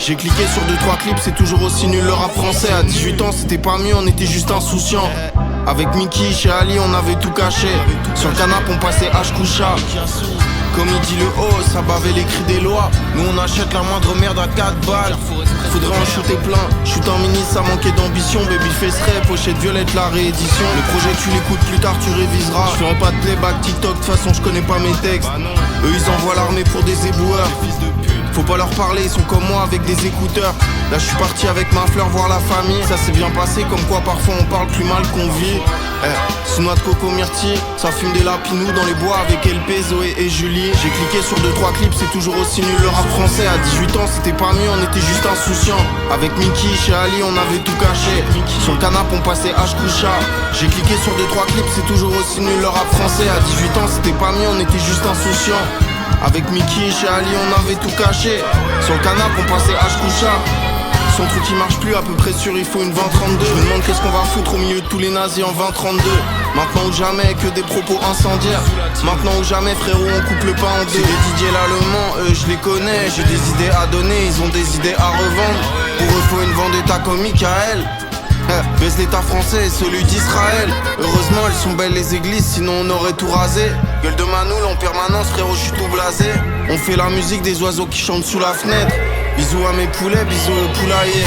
J'ai cliqué sur 2-3 clips, c'est toujours aussi nul le rap français. À 18 ans c'était pas mieux, on était juste insouciants. Avec Mickey, chez Ali on avait tout caché. Sur le canapé on passait H coucha. Comme il dit le haut, ça bavait les cris des lois. Nous on achète la moindre merde à 4 balles. Faudrait en shooter plein. Shoot en mini, ça manquait d'ambition. Baby fesserait, pochette violette, la réédition. Le projet tu l'écoutes plus tard, tu réviseras. Je ferai pas de playback TikTok, de toute façon je connais pas mes textes. Eux ils envoient l'armée pour des éboueurs. Faut pas leur parler, ils sont comme moi avec des écouteurs. Là je suis parti avec ma fleur voir la famille. Ça s'est bien passé, comme quoi parfois on parle plus mal qu'on vit. Sous noix de coco myrtille, ça fume des lapinous dans les bois avec LP, Zoé et Julie. J'ai cliqué sur 2-3 clips, c'est toujours aussi nul le rap français. À 18 ans c'était pas mieux, on était juste insouciants. Avec Mickey, chez Ali on avait tout caché. Sur le canapé on passait H coucha. J'ai cliqué sur 2-3 clips, c'est toujours aussi nul le rap français. À 18 ans c'était pas mieux, on était juste insouciants. Avec Mickey, chez Ali on avait tout caché. Sur le canapé on passait H coucha. Son truc qui marche plus, à peu près sûr il faut une 2032. Je me demande qu'est-ce qu'on va foutre au milieu de tous les nazis en 2032. Maintenant ou jamais, que des propos incendiaires. Maintenant ou jamais frérot, on coupe le pain en deux. Les Didier l'allemand, eux je les connais. J'ai des idées à donner, ils ont des idées à revendre. Pour eux faut une vendetta comme Michael. Baisse l'état français et celui d'Israël. Heureusement elles sont belles les églises, sinon on aurait tout rasé. Gueule de Manoul en permanence frérot, je suis tout blasé. On fait la musique des oiseaux qui chantent sous la fenêtre. Bisous à mes poulets, bisous au poulailler.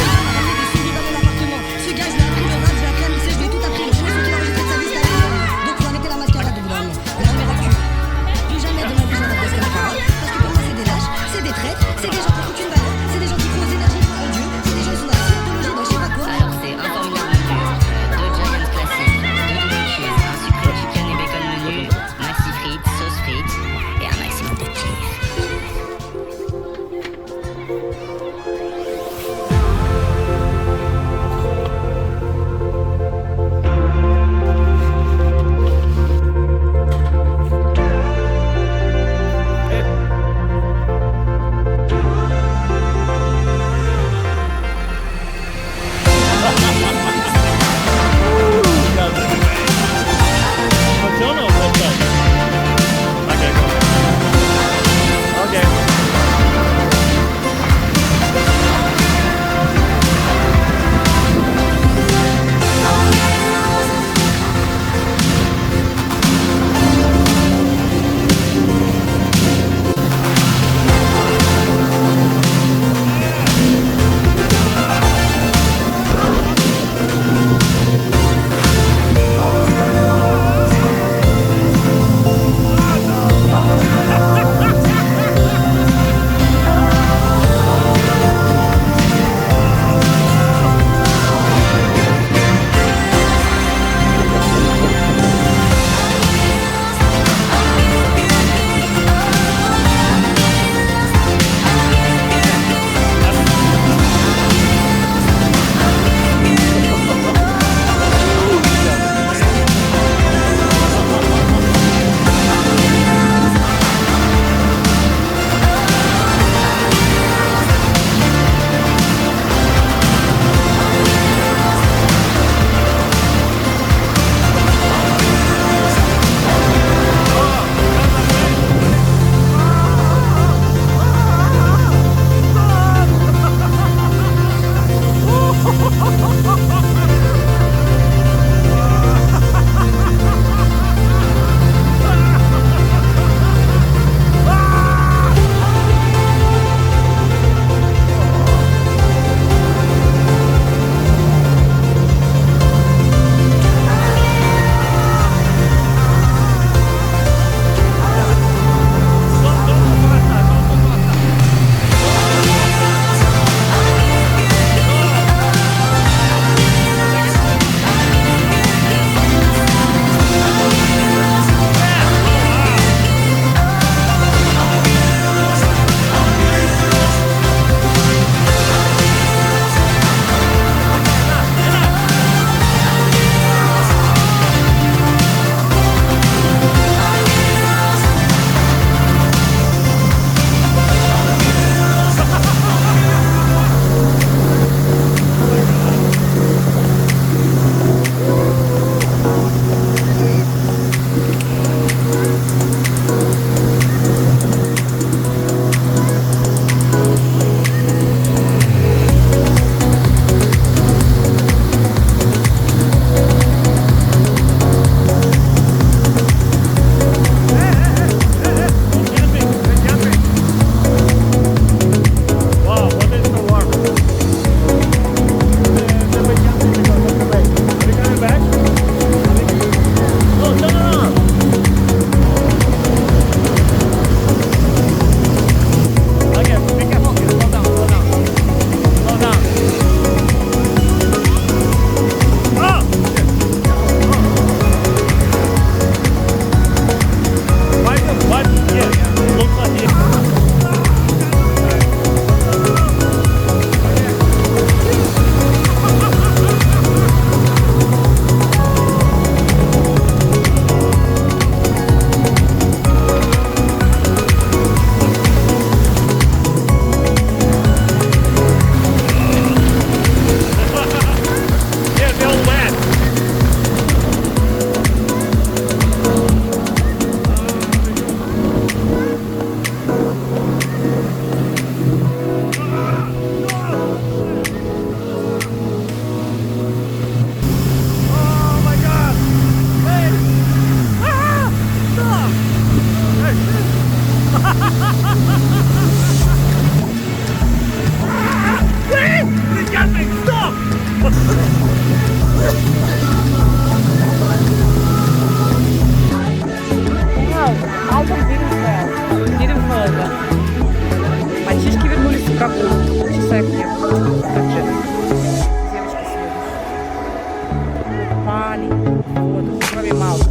спали. Вот, кроме Малты.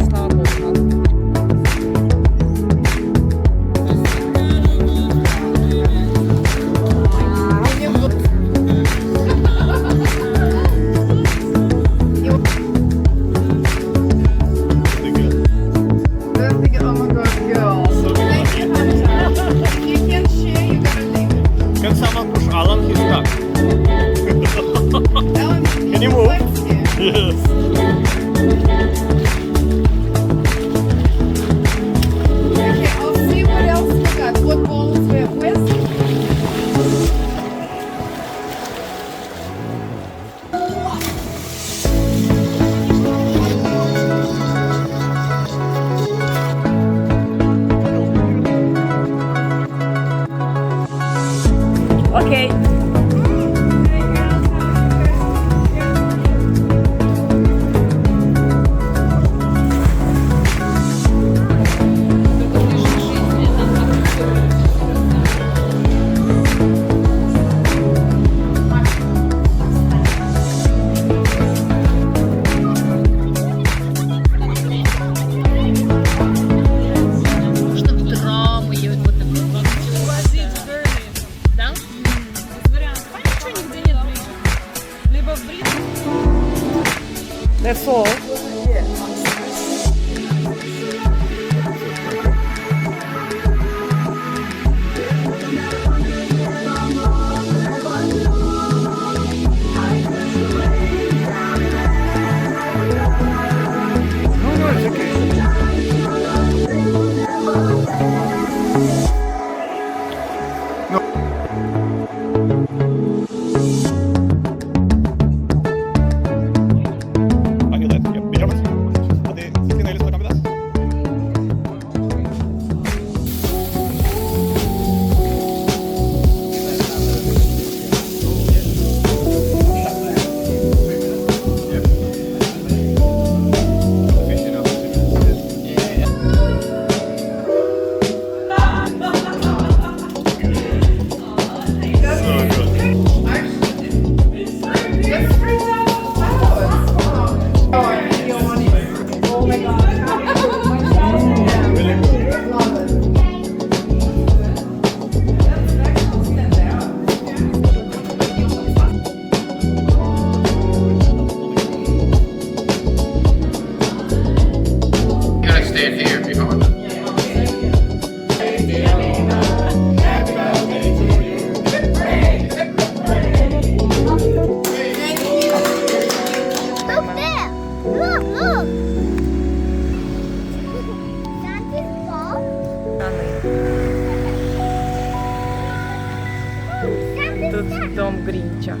Слава Богу, Малта. Can someone push Alan? He's stuck. Can you move? Yes. Okay, I'll see what else we got. What balls we're with. Окей. That's all. No, it's okay. Ayuda, pijamas. Hadi sizin elinizde kalabilir. Stand here behind them. Look there! Look, look! Santa's ball? Santa's Тут дом Грінча.